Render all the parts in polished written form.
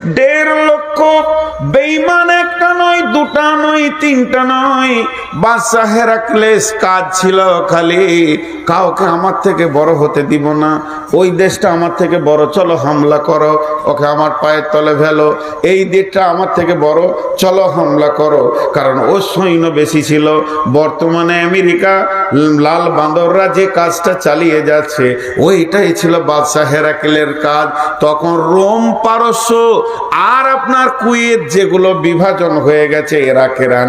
1.5 লক্ষ বেঈমান, একটা নয়, দুটা নয়, তিনটা নয়। বাদশা হেরাক্লেস কাজ ছিল খালি কাউকে আমার থেকে বড় হতে দিব না, ওই দেশটা আমার থেকে বড়, চলো হামলা করো, ওকে আমার পায়ের তলে ফেলো। এই দেশটা আমার থেকে বড়, চলো হামলা করো। কারণ ও সৈন্য বেশি ছিল। বর্তমানে আমেরিকা লাল বান্দররা যে কাজটা চালিয়ে যাচ্ছে, ওইটাই ছিল বাদশা হেরাক্লের কাজ। তখন রোম, পারস্য আর আপনার কুয়েত যেগুলো বিভাজন হয়ে গেছে, ইরাক, ইরান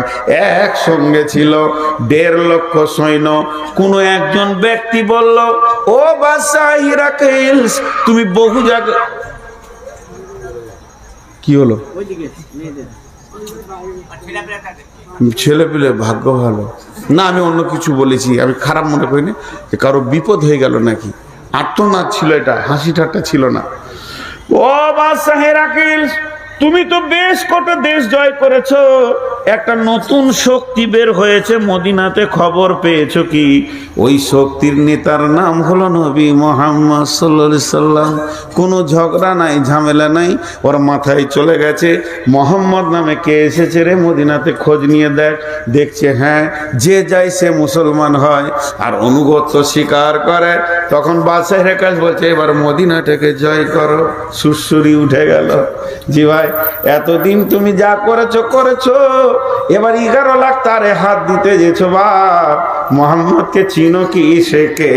একসঙ্গে ছিল। 1.5 লক্ষ সৈন্য। কোন একজন ব্যক্তি বলল, ও বাদশা হিরাক্লিস, তুমি বহু জায়গা। কি হলো? ছেলে পেলে ভাগ্য ভালো না, আমি অন্য কিছু বলেছি, আমি খারাপ মনে করিনি। কারো বিপদ হয়ে গেল নাকি? আর্তনাদ ছিল এটা, হাসি ঠাট্টা ছিল না। ও বাদশা হেরাক্লিস, তুমি তো বেশ কটা দেশ জয় করেছো, একটা নতুন শক্তি বের হয়েছে মদিনাতে, খবর পেয়েছো কি? ওই শক্তির নেতার নাম হলো নবী মুহাম্মদ সাল্লাল্লাহু আলাইহি সাল্লাম। কোনো ঝগড়া নাই, ঝামেলা নাই, ওর মাথায় চলে গেছে মোহাম্মদ নামে কে এসেছে রে মদিনাতে, খোঁজ নিয়ে দেখ। দেখছে হ্যাঁ, যে যায় সে মুসলমান হয় আর অনুগত্য স্বীকার করে। তখন বাদশা হেরাক্লিস বলছে, এবার মদিনাটাকে জয় করো। সুরসুরি উঠে গেল। জি ভাই, এতদিন তুমি যা করেছো করেছো, এবার 11 লাখ তারে হাত দিতে যেছো। বাপ মোহাম্মদকে চিনো কি, সে কে?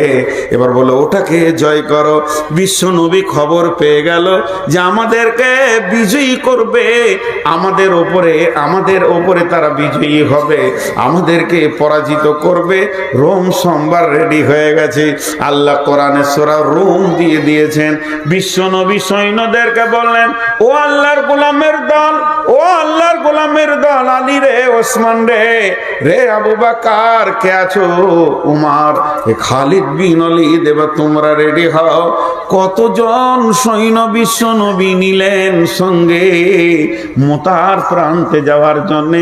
এবার বলো ওটাকে জয় করো। বিশ্ব নবী খবর পেয়ে গেল যে আমাদেরকে বিজয়ী করবে, আমাদের ওপরে তারা বিজয়ী হবে, আমাদেরকে পরাজিত করবে। রোম সোমবার রেডি হয়ে গেছে। আল্লাহ কোরআনে সূরা রুম দিয়ে দিয়েছেন। বিশ্ব নবী সৈন্যদেরকে বললেন, ও আল্লাহর গোলামের দল, ও আল্লাহর গোলামের দল, আলী রে, ওসমান রে, রে আবু বকর, কে আছো? উমর, খালিদ বিন ওয়ালিদ, এবার তোমরা রেডি হও। কতজন সৈন্য বিশ্ব নবী নিলেন সঙ্গে মুতার প্রান্তে যাওয়ার জন্যে?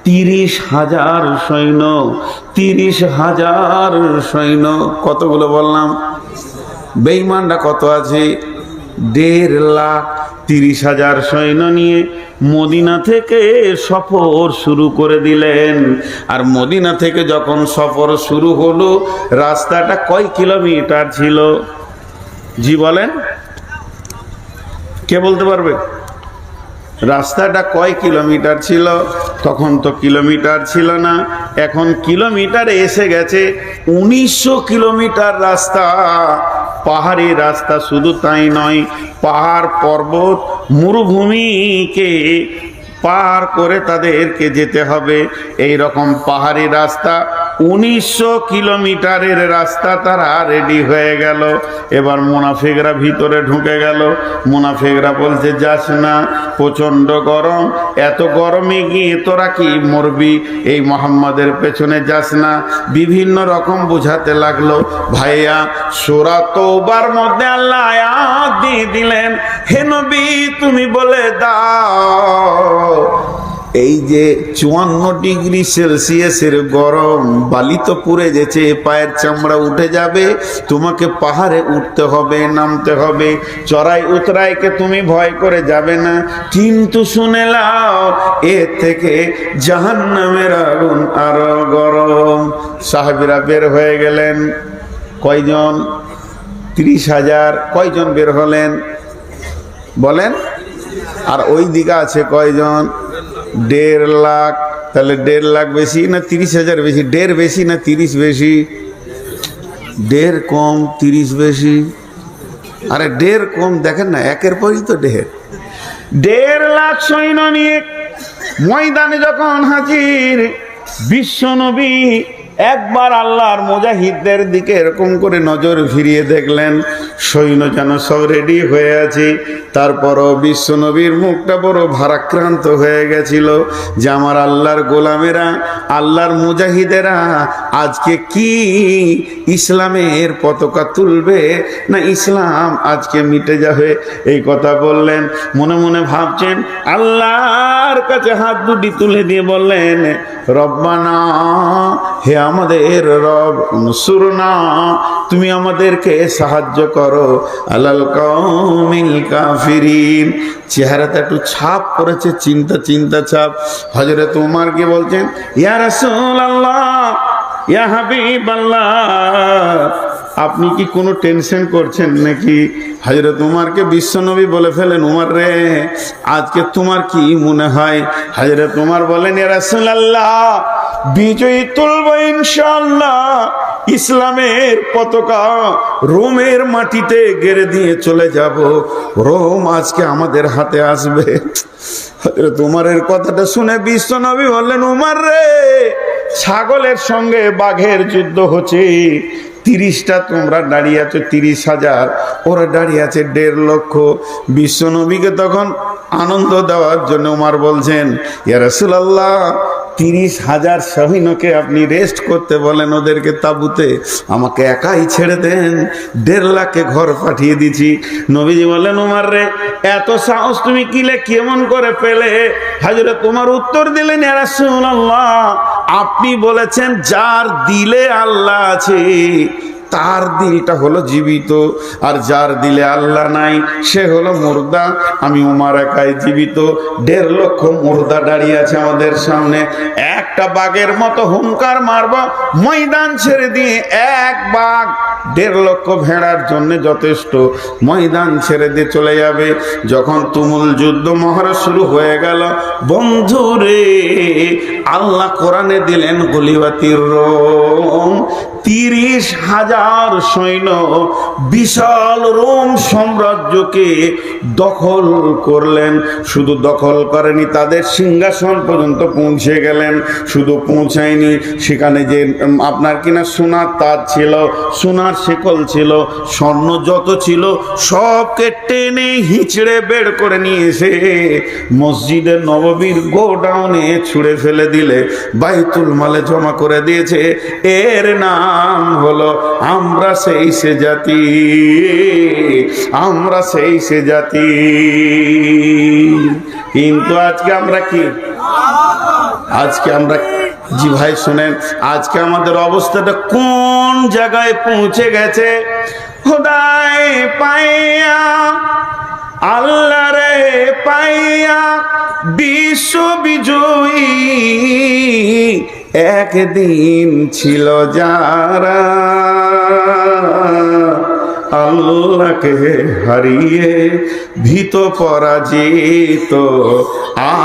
30,000 সৈন্য। 30,000 সৈন্য। কতগুলো বললাম? বেঈমানরা কত আছে? 1.5 লাখ। 30,000 সৈন্য নিয়ে মদিনা থেকে সফর শুরু করে দিলেন। আর মদিনা থেকে যখন সফর শুরু হলো, রাস্তাটা কয় কিলোমিটার ছিল? জি বলেন, কে বলতে পারবে? রাস্তাটা কয় কিলোমিটার ছিল? তখন তো কিলোমিটার ছিল না, এখন কিলোমিটারে এসে গেছে 1900 কিলোমিটার রাস্তা। পাহাড়ি রাস্তা, শুধু তাই নয়, পাহাড়, পর্বত, মরুভূমিকে পার করে তাদেরকে যেতে হবে। এই রকম পাহাড়ি রাস্তা, 1900 কিলোমিটারের রাস্তা তারা রেডি হয়ে গেল। এবার মুনাফিকরা ভিতরে ঢুকে গেল। মুনাফিকরা বলছে, যাস না, প্রচন্ড গরম, এত গরমে গিয়ে তোরা কি মরবি, এই মোহাম্মদের পেছনে যাস না। বিভিন্ন রকম বুঝাতে লাগলো। ভাইয়া, সূরা তওবার মধ্যে আল্লাহ আয়াত দিয়ে দিলেন, হে নবী তুমি বলে দাও, এই যে 54 ডিগ্রি সেলসিয়াসের গরম, বালি তো পুড়ে গেছে, পায়ের চামড়া উঠে যাবে, তোমাকে পাহাড়ে উঠতে হবে, নামতে হবে, চড়াই উতরাইকে তুমি ভয় করে যাবে না। কিন্তু শুনে লাও, এর থেকে জাহান্নামের আগুন আরো গরম। সাহাবীরা বের হয়ে গেলেন। কয়জন? 30,000। কয়জন বের হলেন বলেন? আর ওই দিকে আছে কয়জন? 1.5 লাখ। তাহলে 1.5 লাখ বেশি না 30,000 বেশি? 1.5 বেশি না 30 বেশি? 1.5 কম, 30 বেশি। আরে 1.5 কম, দেখেন না, একের পরই তো 1.5। 1.5 লাখ সৈন্য নিয়ে ময়দানে যখন হাজির, বিশ্ব নবী একবার আল্লাহর মুজাহিদদের দিকে এরকম করে নজর ফিরিয়ে দেখলেন, সৈন্য যেন সব রেডি হয়ে আছে। তারপরও বিশ্ব নবীর মুখটা বড় ভারাক্রান্ত হয়ে গেছিল যে আমার আল্লাহর গোলামেরা, আল্লাহর মুজাহিদেরা আজকে কি ইসলামের পতাকা তুলবে, না ইসলাম আজকে মিটে যাবে? এই কথা বললেন। মনে মনে ভাবছেন, আল্লাহর কাছে হাত দুটি তুলে দিয়ে বললেন, রব্বানা, হে আমাদের রব উনসুরনা, তুমি আমাদেরকে সাহায্য করো আলাল কওমিল কাফিরিন। চেহারাতে একটু ছাপ পড়েছে, চিন্তা চিন্তা ছাপ। হযরত উমর কি বলছেন, ইয়া রাসূলুল্লাহ, ইয়া হাবিবাল্লাহ, আপনি কি কোনো টেনশন করছেন নাকি? হযরত উমরকে বিশ্বনবী বলে ফেলেন, উমর রে, আজকে তোমার কি মনে হয়? হযরত উমর বলেন, ইয়া রাসূলুল্লাহ, বিজয়ী তুলব ইনশাআল্লাহ। ইসলামের পতাকা রোমের মাটিতে গেড়ে দিয়ে চলে যাব, রোম আজকে আমাদের হাতে আসবে। হযরত উমরের কথাটা শুনে বিশ্বনবী বললেন, উমর রে, ছাগলের সঙ্গে বাঘের যুদ্ধ হচ্ছে। 30টা তোমরা দাঁড়িয়ে আছো 30,000, ওরা দাঁড়িয়ে আছে 1.5 লক্ষ। বিশ্বনবীকে তখন আনন্দ দেওয়ার জন্য উমর বলছেন, ইয়া রাসূলুল্লাহ, 30,000 সৈন্যকে আপনি রেস্ট করতে বলেন, ওদেরকে তাঁবুতে, আমাকে একাই ছেড়ে দেন, 1.5 লাখে ঘর পাঠিয়ে দিছি। নবীজি বললেন, উমর রে, এত সাহস তুমি কিলে কেমন করে পেলে? হযরত উমর উত্তর দিলেন, ইয়া রাসূলুল্লাহ, আপনি বলেছেন যার দিলে আল্লাহ আছে তার দিলটা হলো জীবিত, আর যার দিলে আল্লাহ নাই সে হলো মুর্দা। আমি উমর একাই জীবিত, 1.5 লক্ষ মুর্দা দাঁড়িয়ে আছে আমাদের সামনে। একটা বাঘের মতো হুঙ্কার মারব, ময়দান ছেড়ে দিয়ে, এক বাঘ 1.5 লক্ষ ভেড়ার জন্য যথেষ্ট। ময়দান ছেড়ে দিয়ে চলে যাবে। যখন তুমুল যুদ্ধ মহড়া শুরু হয়ে গেল, বন্ধুরে, আল্লাহ কোরআনে দিলেন গলিবাতির রোম। 30,000 সৈন্য বিশাল রোম সাম্রাজ্যকে দখল করলেন। শুধু দখল করেনি, তাদের সিংহাসন পর্যন্ত পৌঁছে গেলেন। শুধু পৌঁছায়নি, সেখানে যে আপনার কিনা সোনার তাজ ছিল, সোনার শেকল ছিল, স্বর্ণ যত ছিল সবকে টেনে হিঁচড়ে বের করে নিয়ে এসে মসজিদের নববীর গোডাউনে ছুঁড়ে ফেলে দিলে বাইতুল মালে জমা করে দিয়েছে। এর নাম হলো আমরা সেই সে জাতি, আমরা সেই সে জাতি। কিন্তু আজকে আমরা কি? আজকে আমরা, জি ভাই শুনেন, আজকে আমাদের অবস্থাটা কোন জায়গায় পৌঁছে গেছে? খোদায় পাইয়া, আল্লাহ রে পাইয়া, বিশ্ব বিজয়ী একদিন ছিল যারা, আল্লাহকে হারিয়ে ভীত পরাজিত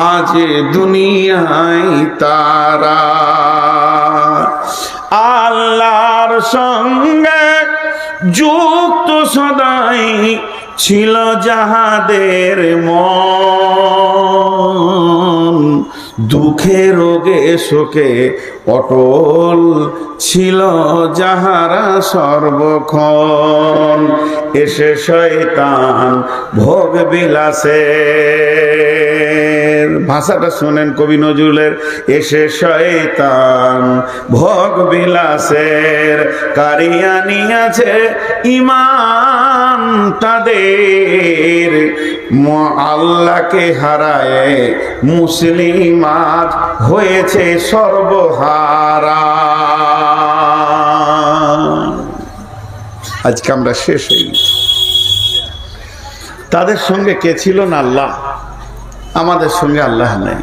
আজ দুনিয়ায় তারা। আল্লাহর সঙ্গে যুক্ত সদাই ছিল যাহাদের মন, দুঃখে রোগে শোকে অটল ছিল যাহারা সর্বক্ষণ। এসে শয়তান ভোগ বিলাসের, ভাষাটা শোনেন কবি নজরুলের, এসে শয়তান ভোগ বিলাসের কারিয়া নিয়েছে ইমান তাদের, আল্লাহকে হারায় মুসলিম আজ হয়েছে সর্বহারা। আজকে আমরা শেষ হয়ে গেছি। তাদের সঙ্গে কে ছিল না? আল্লাহ। আমাদের সঙ্গে আল্লাহ নাই,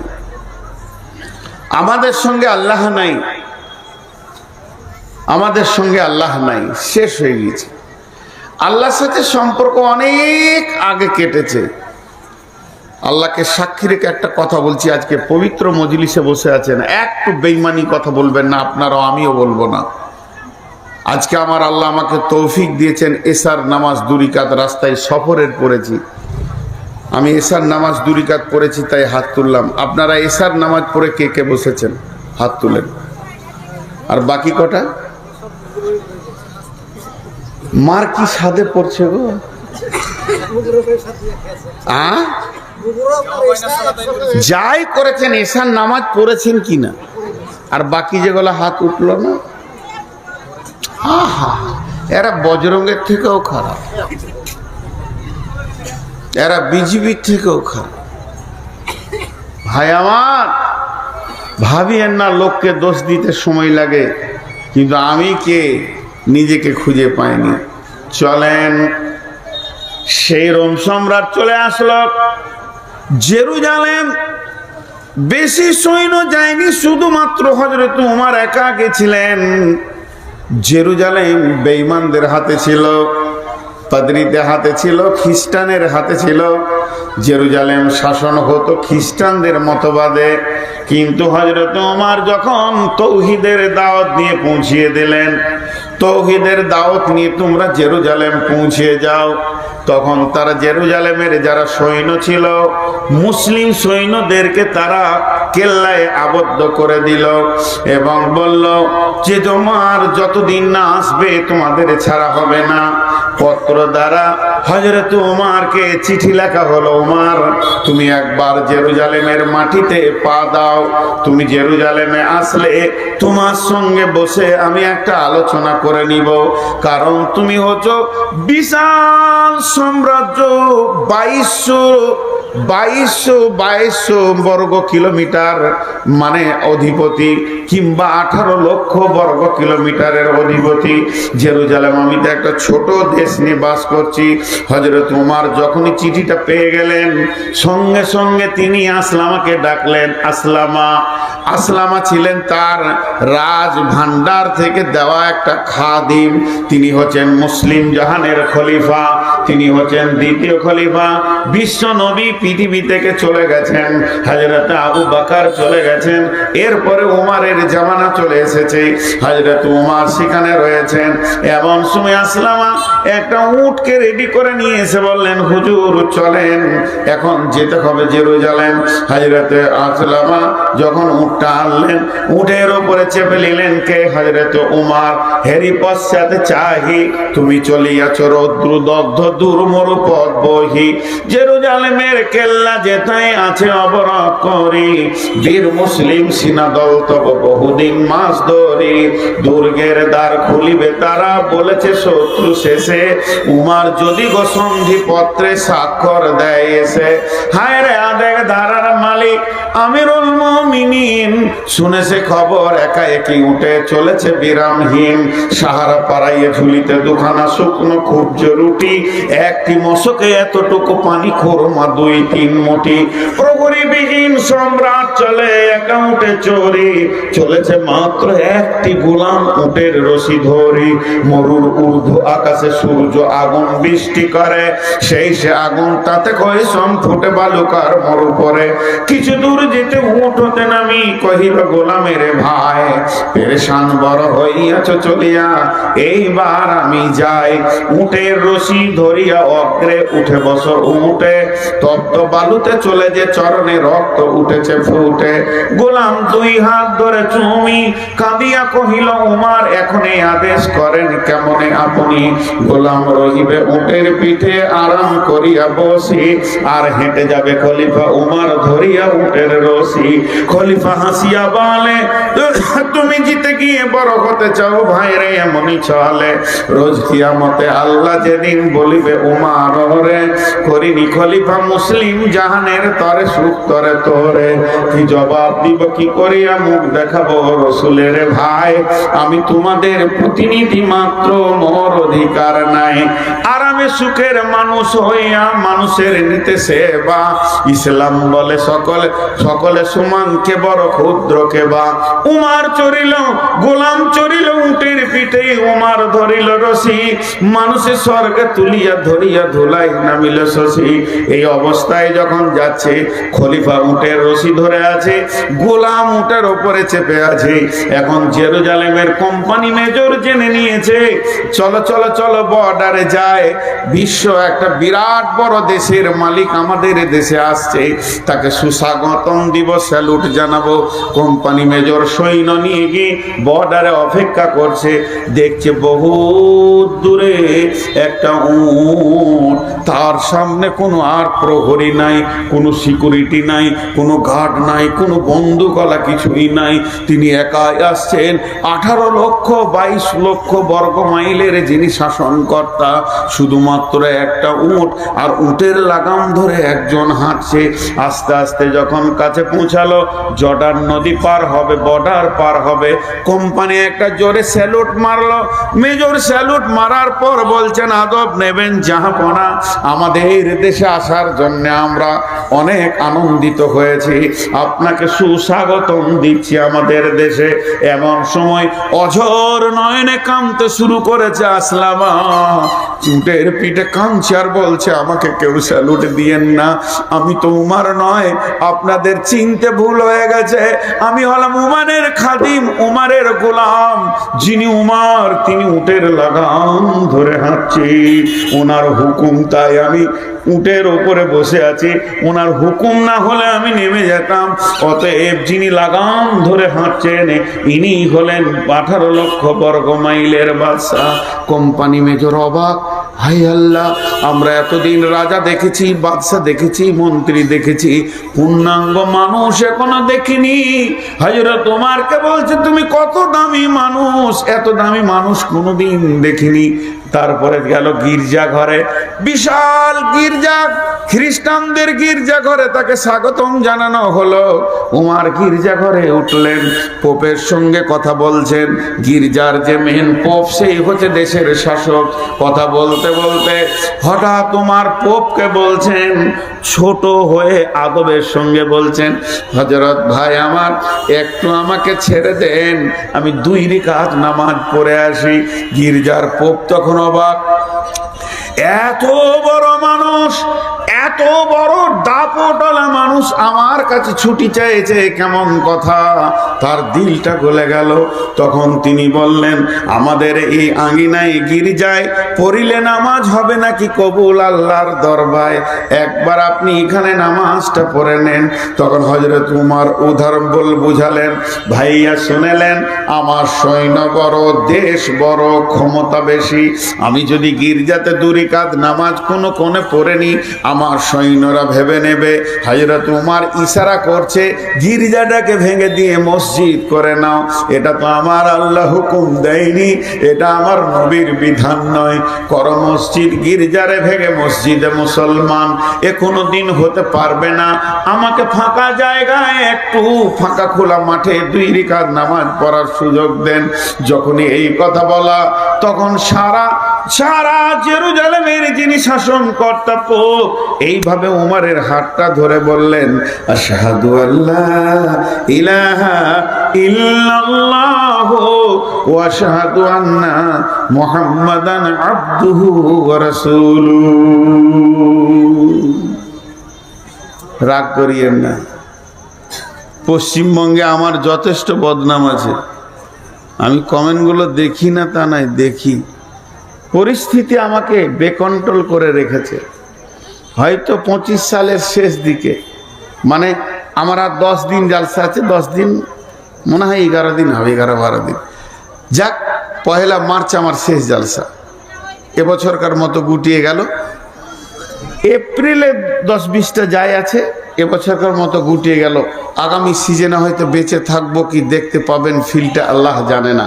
আমাদের সঙ্গে আল্লাহ নাই, আমাদের সঙ্গে আল্লাহ নাই। শেষ হয়ে গেছে। আল্লাহর সাথে সম্পর্ক অনেক আগে কেটেছে। আল্লাহকে সাক্ষী রেখে একটা কথা বলছি, আজকে পবিত্র মজলিসে বসে আছেন, একটু বেঈমানি কথা বলবেন না আপনারাও, আমিও বলবো না। আজকে আমার আল্লাহ আমাকে তৌফিক দিয়েছেন, এশার নামাজ 2 রাকাত রাস্তায় সফরের পড়েছি। আমি এশার নামাজ 2 রাকাত পড়েছি, তাই হাত তুললাম। আপনারা এশার নামাজ পড়ে কে কে বসেছেন হাত তুলেন। আর বাকি কটা মার কি সাদে পড়ছে গো? যাই করেছেন এশার নামাজ পড়েছেন কিনা? আর বাকি যেগুলো হাত উঠলো না, আহা, এরা বজরঙ্গের থেকেও খারাপ, এরা বিজিবির থেকেও খারাপ। ভাই আমার, ভাবিয়েন না লোককে দোষ দিতে সময় লাগে। কিন্তু আমি কে নিজেকে খুঁজে পাইনি। চলেন, সেই রোম সম্রাট চলে আসলো জেরুজালেম। বেশি সৈন্য যায়নি, শুধুমাত্র হযরত উমর একা গেছিলেন। জেরুজালেম বেঈমানদের হাতে ছিল, পাদ্রীদের হাতে ছিল, খ্রিস্টানের হাতে ছিল। জেরুজালেম শাসন হতো খ্রিস্টানদের মতবাদে। কিন্তু হযরত ওমর যখন তৌহিদের দাওয়াত নিয়ে পৌঁছিয়ে দিলেন, তৌহিদের দাওয়াত নিয়ে তোমরা জেরুজালেম পৌঁছে যাও, তখন তারা জেরুজালেমের যারা সৈন্য ছিল, মুসলিম সৈন্যদেরকে তারা কেল্লায় আবদ্ধ করে দিল এবং বলল যে তোমার যতদিন না আসবে তোমাদের ছাড়া হবে না। পত্র দ্বারা হযরত ওমরকে চিঠি লেখা হলো, ওমর তুমি একবার জেরুজালেমের মাটিতে পা দাও, তুমি জেরুজালেমে আসলে তোমার সঙ্গে বসে আমি একটা আলোচনা করে নিব। কারণ তুমি হচ্ছ বিশাল সাম্রাজ্য, 2200 বর্গ কিলোমিটার মানে অধিপতি, কিংবা 18 লক্ষ বর্গ কিলোমিটারের অধিপতি। জেরুজালেম আমি তো একটা ছোট দেশ নিয়ে বাস করছি। হযরত ওমর যখনই চিঠিটা পেয়ে গেলেন, সঙ্গে সঙ্গে তিনি আসলামাকে ডাকলেন। আসলামা ছিলেন তার রাজ ভান্ডার থেকে দেওয়া একটা খাদিম। তিনি হচ্ছেন মুসলিম জাহানের খলিফা, তিনি হচ্ছেন দ্বিতীয় খলিফা। বিশ্ব নবী পৃথিবী থেকে চলে গেছেন, হযরত আবু বকর চলে গেছেন, এরপরে ওমরের জামানা চলে এসেছে, হযরত ওমর সেখানে রয়েছেন। এমন সময় আসলামা একটা উটকে রেডি করে নিয়ে এসে বললেন, হুজুর চলেন, এখন যেতে হবে জেরুজালেম। হযরত আসলামা যখন উটটা আনলেন, উটের উপরে চেপে নিলেন কে? হযরত ওমর। হেরি পশ্চাতে চাহি তুমি চলিয়াছ রৌদ্র দগ্ধ দুর্মরু পথ বহি, জেরুজালেমের কেল্লা যেথায় আছে অবরোধ করি, বীর মুসলিম সিনাদল তব বহুদিন মাস ধরি, দুর্গের দ্বার খুলিবে তারা বলেছে শত্রু শেষে, উমার যদি গো সন্ধি পত্রে স্বাক্ষর দেয় এসে। হায় রে আদেক ধারার মালিক আমিরুল মুমিনিন শুনেছে খবর, একা একই উঠে চলেছে বিরামহীন, সাহারা পাড়াইয়ে ঝুলিতে দুখানা শুকনো খুবজ রুটি, একটি মশকে এতটুকু পানি খোরমা 2-3 মুঠি। প্রহরীবিহীন সম্রাট চলে একা উঠে চোরি, চলেছে মাত্র একটি গোলাম উটের রশি ধরি, মরুর ঊর্ধ্ব আকাশে সূর্য আগুন বৃষ্টি করে, সেই সে আগুন তাতে কয়সম ফুটে বালুকার মরু পরে। কিছু দূর যেতে উট হতে নামি কহিল গোলামের ভাই, পেরেশান বড় হইয়াছ চলিয়া, এইবার আমি যাই। উটের রশি ধরিয়া অগ্রে উঠে বস উঠে, তপ্ত বালুতে চলে যে চরণে রক্ত উঠেছে ফুটে। গোলাম 2 হাত ধরে চুমি কাঁদিয়া কহিল, ওমর এখনই আদেশ করেন কেমনে আপনি? গোলাম রহিবে উটের পিঠে আরাম করিয়া বসি, আর হেঁটে যাবে খলিফা উমর ধরিয়া উটের রশি। খলিফা হাসিয়া বলে, তুমি জিতে গিয়ে বড় হতে চাও ভাই রে, এমনই চলে রোজ কিয়ামতে আল্লাহ যেদিন বলিবে উমর রে, করিনি খলিফা মুসলিম জাহানের তরে সুখ তরে তোরে, কি জবাব দিব কি করিয়া মুখ দেখাবো রসুলের ভাই? আমি তোমাদের প্রতিনিধি মাত্র, মোর অধিকার নাই। আরামে সুখের মানুষ হইয়া মানুষের নিতে সেবা, ইসলাম বলে সকলে সমান, কে বড় ক্ষুদ্র কে বা। উমার চরিল গোলাম চরিল উটের পিঠে, উমার ধরিল রশি, মানুষের স্বর্গে তুলিয়া ধরিয়া ধুলাই নামিল শশী। এই অবস্থায় যখন যাচ্ছে, খলিফা উটের রশি ধরে আছে, গোলাম উটের উপরে চেপে আছে। এখন জেরুজালেমের কোম্পানি মেজর জেনে নিয়েছে, চলো চলো চলো বর্ডারে যায়, বিশ্ব একটা বিরাট বড় দেশের মালিক আমাদের দেশে আসছে, তাকে সুস্বাগতম দিব, স্যালুট জানাবো। কোম্পানি মেজর সৈন্য নিয়ে গিয়ে বর্ডারে অপেক্ষা করছে, দেখছে বহু দূরে একটা উট, তার সামনে কোনো আর প্রহরী নাই, কোনো সিকিউরিটি নাই, কোনো গার্ড নাই, কোনো বন্দুকওয়ালা কিছুই নাই। তিনি একাই আসছেন, 18 লক্ষ 22 লক্ষ বর্গ মাইলের যিনি শাসনকর্তা, শুধুমাত্র একটা উট, আর উটের লাগাম ধরে একজন হাঁটছে। আস্তে আস্তে যখন কাছে পৌঁছালো, জর্ডান নদী পার হবে, বর্ডার পার হবে। কোম্পানি একটা জোরে স্যালুট মারলো। মেজর স্যালুট মারার পর বলছেন, আদব নেবেন জাহাপনা, আমাদের দেশে আসার জন্য আমরা অনেক আনন্দিত হয়েছি, আপনাকে সুস্বাগতম দিচ্ছি আমাদের দেশে। এমন সময় অঝর নয়নে কাঁদতে শুরু করেছে আসলামা, চুটের পিঠে কাঁদছে আর বলছে, আমাকে কেউ স্যালুট দিয়েন না, আমি তো উমার নয়, আপনাদের চিনতে ভুল হয়ে গেছে, আমি হলাম উমারের খাদিম, উমারের গোলাম। যিনি উমার তিনি উটের লাগাম ধরে হাঁটছি, ওনার হুকুম তাই আমি উটের ওপরে বসে আছি, ওনার হুকুম না হলে আমি নেমে যেতাম। অতএব যিনি লাগাম ধরে হাঁটছেন ইনি হলেন 18 লক্ষ বর্গ মাইলের বাদশা। কোম্পানি মেজর অবাক, হাই আল্লাহ, আমরা এতদিন রাজা দেখেছি, বাদশা দেখেছি, মন্ত্রী দেখেছি, পূর্ণাঙ্গ মানুষ এখনো দেখিনি। হযরত ওমরকে বলছে, তুমি কত দামি মানুষ, এত দামি মানুষ কোনোদিন দেখিনি। তারপরে গেল গির্জা ঘরে, বিশাল গির্জা, খ্রিস্টানদের গির্জা ঘরে তাকে স্বাগতম জানানো হলো। উমার গির্জা ঘরে উঠলেন, পোপের সঙ্গে কথা বলছেন। গির্জার যে মেন পোপ সেই হচ্ছে দেশের শাসক। কথা বলতে বলতে হঠাৎ উমার পোপকে বলছেন, ছোট হয়ে আদবের সঙ্গে বলছেন, হযরত ভাই আমার, একটু আমাকে ছেড়ে দেন, আমি 2 রাকাত নামাজ পড়ে আসি। গির্জার পোপ তখন অবাক, এত বড় মানুষ, এত বড় দাপটওয়ালা মানুষ আমার কাছে ছুটি চাইছে, কেমন কথা, তার দিলটা গলে গেল। তখন তিনি বললেন, আমাদের এই আঙ্গিনায় গির্জায় পড়িলে নামাজ হবে নাকি কবুল আল্লাহর দরবারে, একবার আপনি এখানে নামাজটা পড়ে নেন। তখন হযরত উমর উদাহরণ বুঝালেন, ভাইয়া শুনেলেন, আমার সৈন্য বড়, দেশ বড়, ক্ষমতা বেশি, আমি যদি গির্জাতে 2 রাকাত নামাজ কোনো কোণে পড়ে নি, আমার সৈন্যরা ভেবে নেবে হযরত উমর ইশারা করছে গির্জাটাকে ভেঙে দিয়ে মসজিদ করে নাও। এটা তো আমার আল্লাহ হুকুম দেয়নি, এটা আমার নবীর বিধান নয়। করো মসজিদ, গির্জারে ভেঙে মসজিদে মুসলমান, এ কোনো দিন হতে পারবে না। আমাকে ফাঁকা জায়গায়, একটু ফাঁকা খোলা মাঠে 2 রাকাত নামাজ পড়ার সুযোগ দেন। যখনই এই কথা বলা, তখন সারা জেরুজালেমের যিনি শাসনকর্তা পোপ এইভাবে উমরের হাতটা ধরে বললেন, আশহাদু আল্লা ইলাহা ইল্লাল্লাহ ওয়া আশহাদু আন্না মুহাম্মাদান আবদুহু ওয়া রাসূলুহু। রাগ করিয়েন না, পশ্চিমবঙ্গে আমার যথেষ্ট বদনাম আছে, আমি কমেন্টগুলো দেখি না তা নয়, দেখি। পরিস্থিতি আমাকে বেকন্ট্রোল করে রেখেছে। হয়তো 25 সালের শেষ দিকে, মানে আমার আর 10 দিন জালসা আছে, 10 দিন মনে হয় 11 দিন হবে, 11-12 দিন। যাক, 1 মার্চ আমার শেষ জালসা, এবছরকার মতো গুটিয়ে গেল। এপ্রিলে 10-20টা যায় আছে, এবছরকার মতো গুটিয়ে গেল। আগামী সিজনে হয়তো বেঁচে থাকবো কি দেখতে পাবেন ফিলটা আল্লাহ জানে না,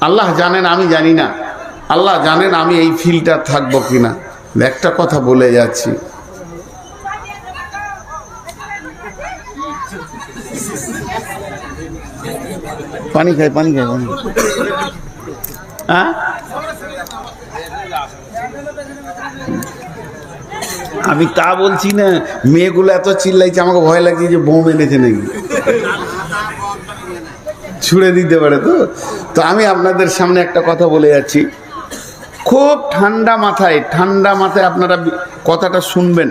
আল্লাহ জানেন, আমি জানি না। আল্লাহ জানেন আমি এই ফিলটা থাকবো কিনা। একটা কথা বলে যাচ্ছি, পানি খাই, পানি খাই, পানি। হ্যাঁ, আমি তা বলছি না, মেয়েগুলো এত চিল্লাইছে, আমাকে ভয় লাগছে যে বোম এনেছে নাকি, ছুড়ে দিতে পারে। তো আমি আপনাদের সামনে একটা কথা বলে যাচ্ছি, খুব ঠান্ডা মাথায় আপনারা কথাটা শুনবেন।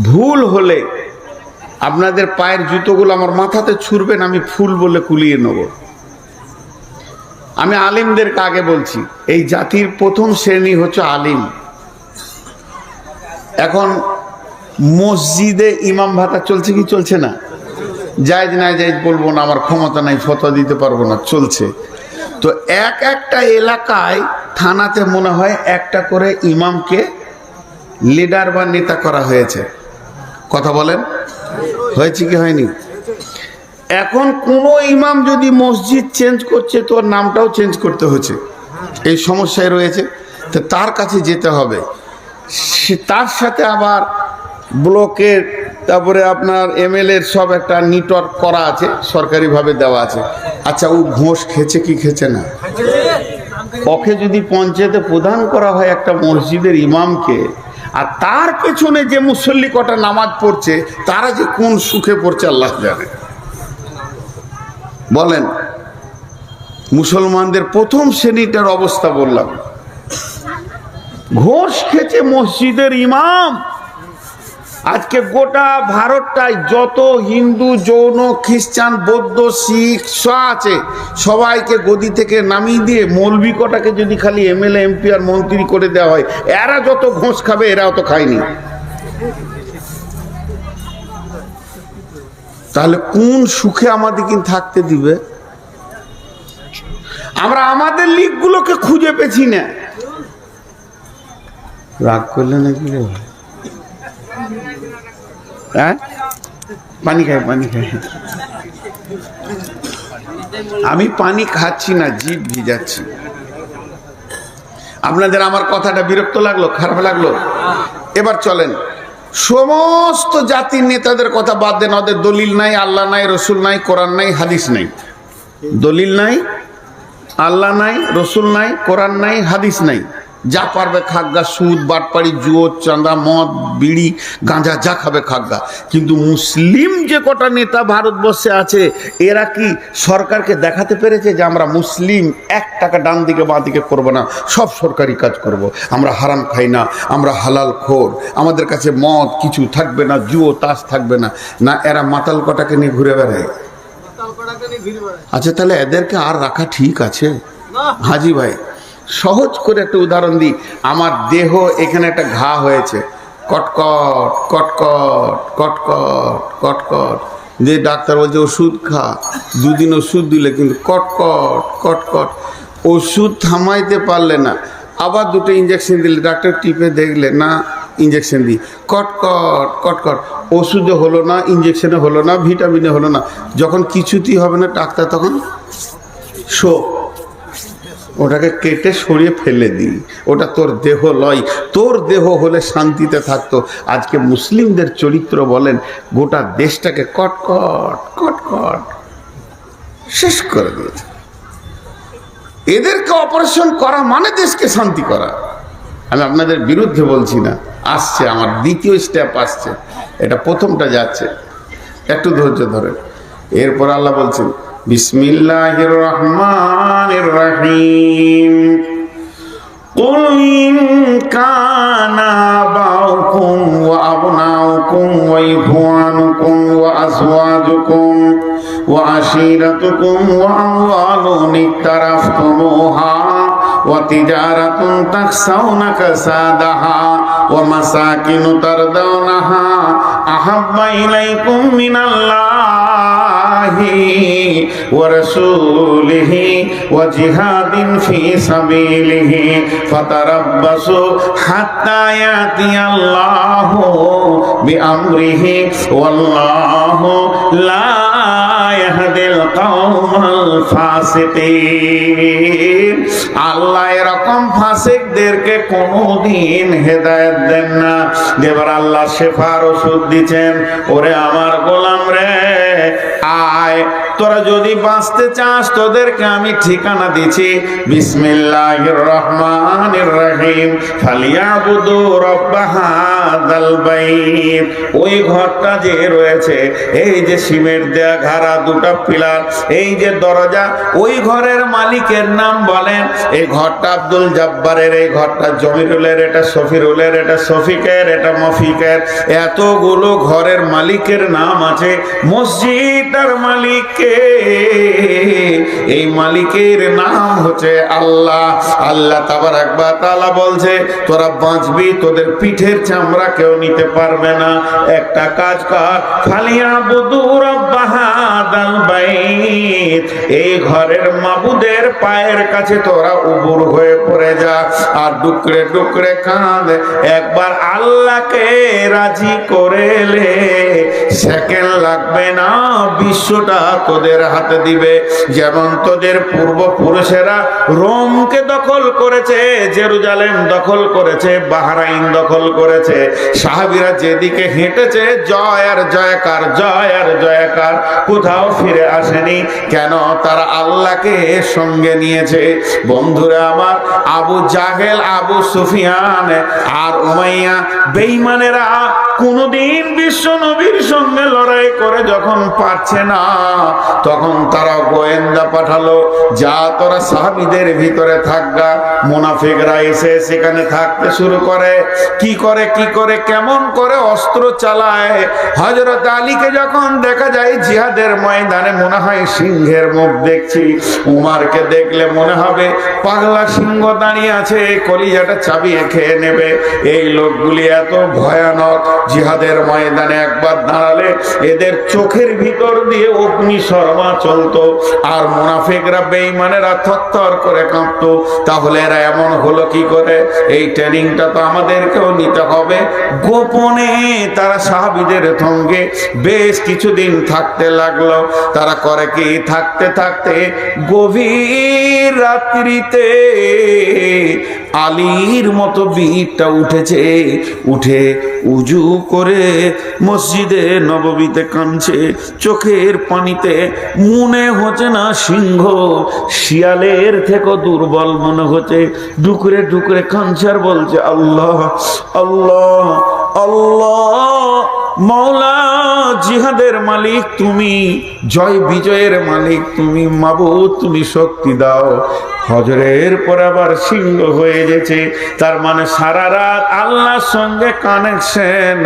ভুল হলে আপনাদের পায়ের জুতোগুলো আমার মাথাতে ছুঁড়বেন, আমি ফুল বলে কুলিয়ে নেব। আমি আলিমদেরকে আগে বলছি, এই জাতির প্রথম শ্রেণী হচ্ছে আলিম। এখন মসজিদে ইমাম ভাতা চলছে কি চলছে না? জায়েজ না জায়েজ বলবো না, আমার ক্ষমতা নাই, ফতোয়া দিতে পারবো না, চলছে। তো একটা এলাকায় থানাতে মনে হয় একটা করে ইমামকে লিডার বা নেতা করা হয়েছে। কথা বলেন, হয়েছে কি হয়নি? এখন কোনো ইমাম যদি মসজিদ চেঞ্জ করছে তো নামটাও চেঞ্জ করতে হচ্ছে, এই সমস্যায় রয়েছে। তো তার কাছে যেতে হবে, তার সাথে আবার ব্লকের তারপরে আপনার এমএলএ সব একটা নেটওয়ার্ক করা আছে, সরকারিভাবে দেওয়া আছে। আচ্ছা, ও ঘোষ খেয়েছে কি খেয়েছে না? ওকে যদি পঞ্চায়েতে প্রদান করা হয় একটা মসজিদের ইমামকে, আর তার পেছনে যে মুসল্লি কটা নামাজ পড়ছে তারা যে কোন সুখে পড়ছে আল্লাহ জানে। বলেন, মুসলমানদের প্রথম শ্রেণীটার অবস্থা বললাম। ঘোষ খেয়েছে মসজিদের ইমাম। আজকে গোটা ভারতটায় যত হিন্দু, জৈন, খ্রিস্টান, বৌদ্ধ, শিখ আছে, সবাইকে গদি থেকে নামিয়ে দিয়ে মৌলবি কটাকে যদি খালি এমএলএ, এমপি আর মন্ত্রী করে দেওয়া হয়, এরা যত ঘোষ খাবে এরাও তো খায়নি। তাহলে কোন সুখে আমাদেরকে থাকতে দিবে? আমরা আমাদের লিগগুলোকে খুঁজে পেছি না। রাগ করলে নাকি রে ভাই? হ্যাঁ, পানি খাই, পানি খাই। আমি পানি খাচ্ছি না, জিভ ভিজাচ্ছি। আপনাদের আমার কথাটা বিরক্ত লাগলো, খারাপ লাগলো? এবার চলেন, সমস্ত জাতির নেতাদের কথা বাদ দেন। ওদের দলিল নাই, আল্লাহ নাই, রসুল নাই, কোরআন নাই, হাদিস নাই। দলিল নাই, আল্লাহ নাই, রসুল নাই, কোরআন নাই, হাদিস নাই। যা পারবে খাগা, সুদ, বাটপাড়ি, জুয়ো, চাঁদা, মদ, বিড়ি, গাঁজা যা খাবে খাগা। কিন্তু মুসলিম যে কটা নেতা ভারতবর্ষে আছে, এরা কি সরকারকে দেখাতে পেরেছে যে আমরা মুসলিম, 1 টাকা ডান দিকে বাঁ দিকে করবো না, সব সরকারি কাজ করব। আমরা হারাম খাই না, আমরা হালাল খোর, আমাদের কাছে মদ কিছু থাকবে না, জুয়ো তাস থাকবে না। না, এরা মাতাল কটাকে নিয়ে ঘুরে বেড়ায়। আচ্ছা, তাহলে এদেরকে আর রাখা ঠিক আছে? হাজি ভাই, সহজ করে একটা উদাহরণ দিই। আমার দেহ এখানে একটা ঘা হয়েছে, কটকট কটকট কটকট কটকট, যে ডাক্তার বলছে ওষুধ খা, 2 দিন ওষুধ দিলে কিন্তু কটকট কটকট, ওষুধ থামাইতে পারলে না, আবার 2টো ইঞ্জেকশন দিলে, ডাক্তার টিপে দেখলে না, ইঞ্জেকশন দিই, কটকট কটকট, ওষুধে হলো না, ইঞ্জেকশনে হলো না, ভিটামিনে হলো না। যখন কিছুতেই হবে না ডাক্তার, তখন ওটাকে কেটে সরিয়ে ফেলে দিই, ওটা তোর দেহ লয়। তোর দেহ হলে শান্তিতে থাকতো। আজকে মুসলিমদের চরিত্র বলেন, গোটা দেশটাকে কটকট কটকট শেষ করে দিয়েছে। এদেরকে অপারেশন করা মানে দেশকে শান্তি করা। আমি আপনাদের বিরুদ্ধে বলছি না, আসছে আমার দ্বিতীয় স্টেপ আসছে, এটা প্রথমটা যাচ্ছে, একটু ধৈর্য ধরেন। এরপর আল্লাহ বলছেন, বিসমিল্লাহির রহমানির রহিম, কুল ইন কানা আবাউকুম ওয়া আবনাউকুম ওয়া ইখওয়ানুকুম ওয়া আজওয়াজুকুম ওয়া আশীরাতুকুম ওয়া আমওয়ালুন ইকতারাফতুমুহা ওয়া তিজারাতুন তাখসাউনা কাসাদাহা ওয়া মাসাকিনু তারদাউনাহা আহাব্বা ইলাইকুম মিনাল্লাহি ওয়া রাসূলিহি ওয়া জিহাদিন ফি সাবিলিহি ফাতারাব্বাসু হাত্তা ইয়াতিয়াল্লাহু বিআমরিহি ওয়াল্লাহু লা ইয়াহদিল কওমাল ফাসিকিন। আল্লাহ এরকম ফাসিকদেরকে কোনোদিন হেদায়েত দেন না। এবার আল্লাহ শেফার ওষুধ দিচ্ছেন, ওরে আমার গোলাম রে, আয়, তোরা যদি বাঁচতে চাস তোদেরকে আমি ঠিকানা দিচ্ছি। বিসমিল্লাহির রহমানির রহিম, ফালিয়াবুদু রাব্ব হাযাল বাইত। ওই ঘরটা যে রয়েছে, এই যে সিমেন্ট দেয়া ঘাড়া 2টা পিলার, এই যে দরজা, ওই ঘরের মালিকের নাম বলেন। এই ঘরটা আব্দুল জব্বারের, এই ঘরটা জমিরুলের, এটা সফিরুলের, এটা শফিকের, এটা মফিকের, এতগুলো ঘরের মালিকের নাম আছে। মসজিদটার মালিক কে? এই মালিকের নাম হচ্ছে আল্লাহ। আল্লাহ তাবারাক ওয়া তাআলা বলছে, তোরা বাঁচবি, তোদের পিঠের চামড়া কেউ নিতে পারবে না। একটা কাজ কর, ফালিয়াবুদু রাব্ব হাযাল বাইত, এই ঘরের মাবুদের পায়ের কাছে তোরা উবুর হয়ে পড়ে যা, আর ডুকরে ডুকরে কাঁদ। একবার আল্লাহকে রাজি করেলে সেকেন্ড লাগবে না, বিশ্বটা তোদের হাতে দিবে। যেমন তোদের পূর্বপুরুষেরা রোমকে দখল করেছে, জেরুজালেম দখল করেছে, বাহরাইন দখল করেছে, সাহাবীরা যেদিকে হেঁটেছে জয় আর জয়কার, জয় আর জয়কার, কোথাও ফিরে আসেনি। কেন? তারা আল্লাহকে সঙ্গে নিয়েছে। বন্ধুরা আমার, আবু জাহেল, আবু সুফিয়ান আর উমাইয়া বেঈমানেরা কোনদিন বিশ্ব নবীর সঙ্গে লড়াই করে যখন পারছে না, তখন তারা গোয়েন্দা পাঠালো, যা তোরা সাহাবীদের ভিতরে থাকগা। মুনাফিকরা এসে সেখানে থাকতে শুরু করে। কি করে কেমন করে অস্ত্র চালায়। হযরত আলীকে যখন দেখা যায় জিহাদের ময়দানে, মনে হয় সিংহের মুখ দেখছি। উমারকে দেখলে মনে হবে পাগলা সিংহ দাঁড়িয়ে আছে, কলিজাটা চাবিয়ে খেয়ে নেবে। এই লোকগুলি এত ভয়ানক, জিহাদের ময়দানে একবার দাঁড়ালে এদের চোখের ভিতর দিয়ে অগ্নি শর্মা চলতো, আর মুনাফিকরা বেঈমানেরা থরথর করে কাঁপতো। তাহলে এরা এমন হলো কি করে? এই ট্রেনিংটা তো আমাদেরকেও নিতে হবে। গোপনে তারা সাহাবীদের সঙ্গে বেশ কিছুদিন থাকতে লাগলো। তারা করে কি, থাকতে থাকতে গভীর রাত্রিতে আলীর মতো বীরটা উঠেছে, উঠে উজু করে মসজিদে নববীতে কাঁদছে, চোখের পানিতে। মনে হচ্ছে না সিংহ শিয়ালের থেকে দুর্বল মনে হচ্ছে। ডুকরে ডুকরে কাঁদছে আর বলছে, আল্লাহ আল্লাহ আল্লাহ, মওলা জিহাদের মালিক তুমি, জয় বিজয়ের মালিক তুমি, মাবুদ তুমি শক্তি দাও। হজরের পর আবার সিংহ হয়ে গেছে। তার মানে সারা রাত আল্লাহর সঙ্গে কানেকশন,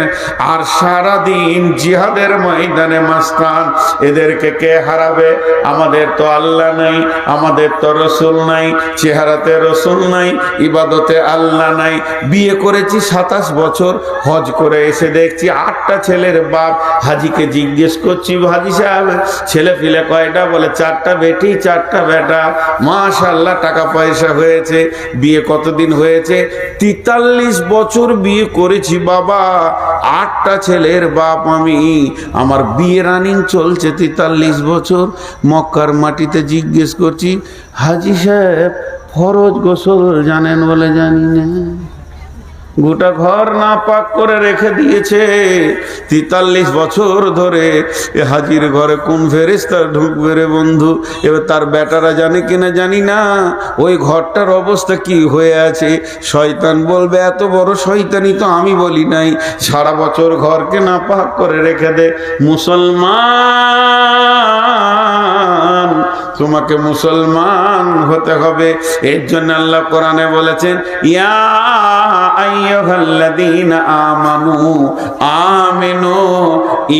আর সারা দিন জিহাদের ময়দানে মাস্তান। এদেরকে কে হারাবে? আমাদের তো আল্লাহ নাই, আমাদের তো রসুল নাই, চেহারাতে রসুল নাই, ইবাদতে আল্লাহ নাই। বিয়ে করেছি 27 বছর, হজ করে এসে দেখছি 8টা ছেলের বাপ। হাজিকে জিজ্ঞেস করছি, হাজি সাহেব ছেলে পিলে কয়টা? বলে 4টা বেটি 4টা বেটা। মাশাআল্লাহ, টাকা পয়সা হয়েছে। বিয়ে কতদিন হয়েছে? 43 বছর বিয়ে করেছি বাবা, 8টা ছেলের বাপ আমি। আমার বিয়ে রানিং চলছে 43 বছর। মক্কার মাটিতে জিজ্ঞেস করছি, হাজি সাহেব ফরজ গোসল জানেন? বলে জানি না। গোটা ঘর না পাক করে রেখে দিয়েছে 43 বছর ধরে। এ হাজির ঘরে কোন ফেরেশতা ঢুকবে রে বন্ধু? এবার তার বেটারা জানে কিনা জানি না ওই ঘরটার অবস্থা কি হয়ে আছে। শয়তান বলবে, এত বড় শয়তানি তো আমি বলি নাই, সারা বছর ঘরকে না পাক করে রেখে দে। মুসলমান, তোমাকে মুসলমান হতে হবে। এর জন্য আল্লাহ কোরআনে বলেছেন, ইয়া আইয়ুহাল্লাযীনা আমানু আমিনু,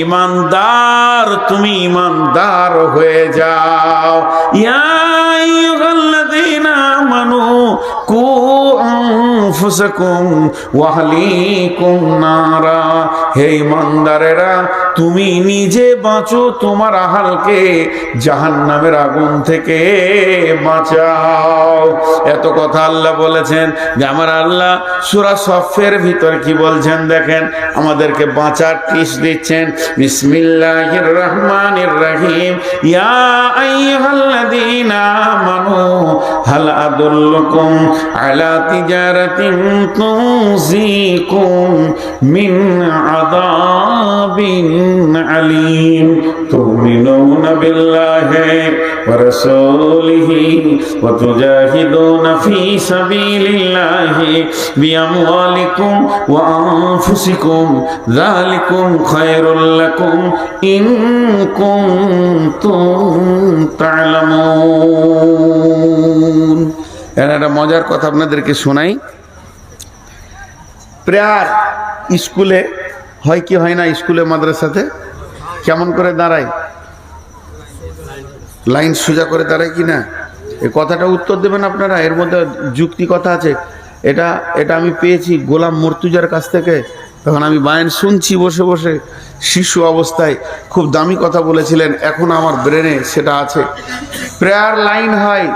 ঈমানদার তুমি ঈমানদার হয়ে যাও। ইয়া আইয়ুহাল্লাযীনা আমানু কু আনফুসাকুম ওয়া আহলিকুম নারা, হে ঈমানদারেরা তুমি নিজে বাঁচো, তোমার আহালকে জাহান্নামের আগুন থেকে বাঁচাও। এত কথা আল্লাহ বলেছেন। যে আমার আল্লাহ সূরা সফের ভিতর কি বলছেন দেখেন, আমাদেরকে বাঁচার টিপস দিচ্ছেন। বিসমিল্লাহির রহমানির রহিম, ইয়া আইয়ুহাল্লাযীনা আমানু হাল আদুল্লুকুম আলা তিজারাতিন তুনজিকুম মিন আযাবিন আলীম তুমিনুনা বিল্লাহি ওয়া রাসূলিহি ওয়া তুজাহিদুনা ফি সাবিলিল্লাহি বিআমওয়ালিকুম ওয়া আনফুসিকুম যালিকুম খায়রুল লাকুম ইন কুনতুম তা'লামুন। একটা মজার কথা আপনাদেরকে শোনাই। প্রেয়ার স্কুলে হয় কি হয় না? স্কুলে মাদ্রাসাতে কেমন করে দাঁড়ায়? লাইন সোজা করে দাঁড়ায় কি না? এই কথাটা উত্তর দেবেন আপনারা। এর মধ্যে যুক্তি কথা আছে। এটা আমি পেয়েছি গোলাম মুর্তুজার কাছ থেকে। তখন আমি বায়ান শুনছি বসে বসে, শিশু অবস্থায় খুব দামি কথা বলেছিলেন, এখন আমার ব্রেনে সেটা আছে। প্রেয়ার লাইন হয়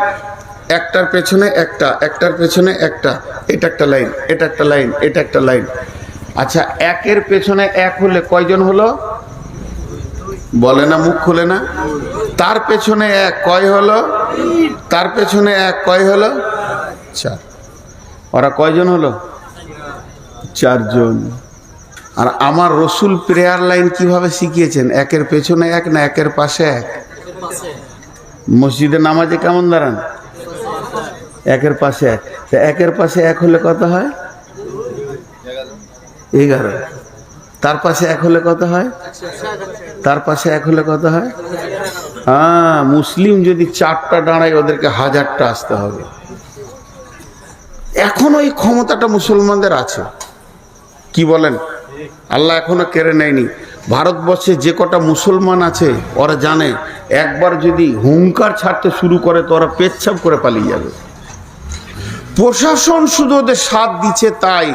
একটার পেছনে একটা, একটার পেছনে একটা, এটা একটা লাইন, এটা একটা লাইন, এটা একটা লাইন। আচ্ছা, একের পেছনে এক হলে কয়জন হলো? বলে না, মুখ খুলে না। তার পেছনে এক, কয় হলো? তার পেছনে এক, কয় হলো? চার। ওরা কয়জন হলো? চারজন। আর আমার রসুল প্রেয়ার লাইন কিভাবে শিখিয়েছেন? একের পেছনে এক না একের পাশে এক? মসজিদে নামাজে কেমন দাঁড়ান? একের পাশে এক। একের পাশে এক হলে কত হয়? 11। তার পাশে এক হলে কত হয়? তার পাশে এক হলে কত হয়? হ্যাঁ, মুসলিম যদি 4টা দাঁড়ায় ওদেরকে 1000টা আসতে হবে। এখনো এই ক্ষমতাটা মুসলমানদের আছে। কি বলেন? আল্লাহ এখনো কেড়ে নেয়নি। ভারতবর্ষে যে কটা মুসলমান আছে ওরা জানে একবার যদি হুঙ্কার ছাড়তে শুরু করে তো ওরা পেচ্ছাপ করে পালিয়ে যাবে। প্রশাসন শুধু ওদের সাথ দিচ্ছে, তাই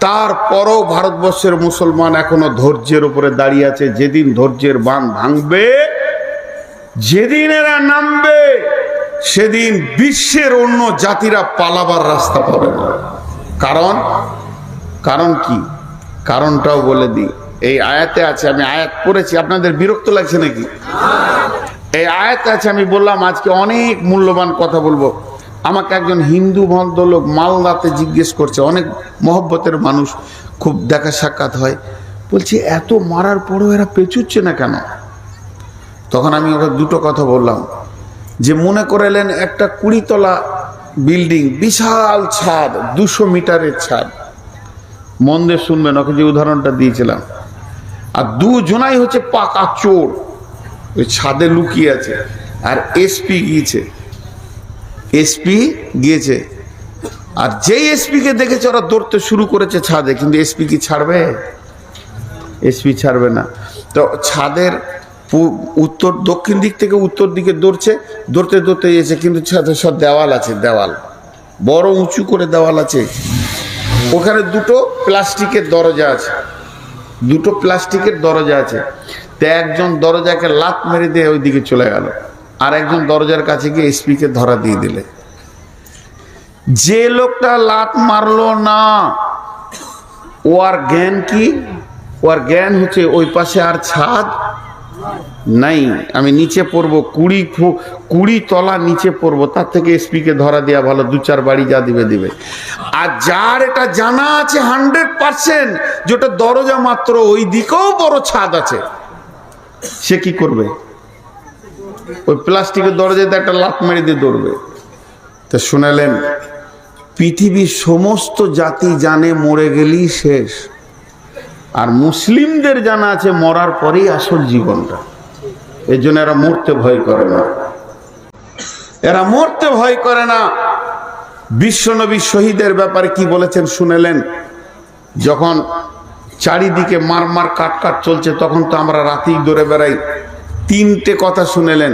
তারপরও ভারতবর্ষের মুসলমান এখনো ধৈর্যের উপরে দাঁড়িয়ে আছে। যেদিন ধৈর্যের বাঁধ ভাঙবে, যেদিন এরা নামবে, সেদিন বিশ্বের অন্য জাতিরা পালাবার রাস্তা পাবে না। কারণ কি? কারণটাও বলে দিই। এই আয়াতে আছে, আমি আয়াত পড়েছি, আপনাদের বিরক্ত লাগছে নাকি? এই আয়াতে আছে, আমি বললাম আজকে অনেক মূল্যবান কথা বলবো। আমাকে একজন হিন্দু ভদ্রলোক মালদাতে জিজ্ঞেস করছে, অনেক মহব্বতের মানুষ, খুব দেখা সাক্ষাৎ হয়, বলছে এত মারার পরেও এরা পেছুচ্ছে না কেন? তখন আমি ওকে দুটো কথা বললাম, যে মনে করেলেন একটা 20 তলা বিল্ডিং, বিশাল ছাদ, 200 মিটারের ছাদ। মন দিয়ে শুনবেন, ওকে যে উদাহরণটা দিয়েছিলাম। আর দুজনাই হচ্ছে পাকা চোর, ওই ছাদে লুকিয়ে আছে। আর এসপি গিয়েছে, আর যেই এসপি কে দেখেছে ওরা দৌড়তে শুরু করেছে ছাদে। কিন্তু এসপি কি ছাড়বে? এসপি ছাড়বে না। তো ছাদের উত্তর দক্ষিণ দিক থেকে উত্তর দিকে দৌড়তে এসে, কিন্তু ছাদে সব দেওয়াল আছে, দেওয়াল বড় উঁচু করে দেওয়াল আছে। ওখানে দুটো প্লাস্টিকের দরজা আছে। তো একজন দরজাকে লাত মেরে দিয়ে ওই দিকে চলে গেল, আর একজন দরজার কাছে গিয়ে এসপি কে ধরা দিয়ে দিলে। যে লোকটা লাত মারলো না, ওর জ্ঞান কি? ওর জ্ঞান হচ্ছে ওই পাশে আর ছাদ নাই, আমি নিচে পড়বো, 20 তলা নিচে পড়বো, তার থেকে এসপি কে ধরা দেওয়া ভালো, 2-4 বাড়ি যা দিবে। আর যার এটা জানা আছে 100% যেটা দরজা মাত্র, ওই দিকেও বড় ছাদ আছে, সে কি করবে? ওই প্লাস্টিকের দরজাতে একটা লাত মেরে দিয়ে দৌড়বে। তো শুনালেন, পৃথিবীর সমস্ত জাতি জানে মরে গেলেই শেষ, আর মুসলিমদের জানা আছে মরার পরেই আসল জীবনটা। এই জন্য এরা মরতে ভয় করে না। বিশ্বনবী শহীদের ব্যাপারে কি বলেছেন শুনেলেন? যখন চারিদিকে মার কাট চলছে, তখন তো আমরা রাতেই দৌড়ে বেড়াই। 3টে কথা শুনেলেন।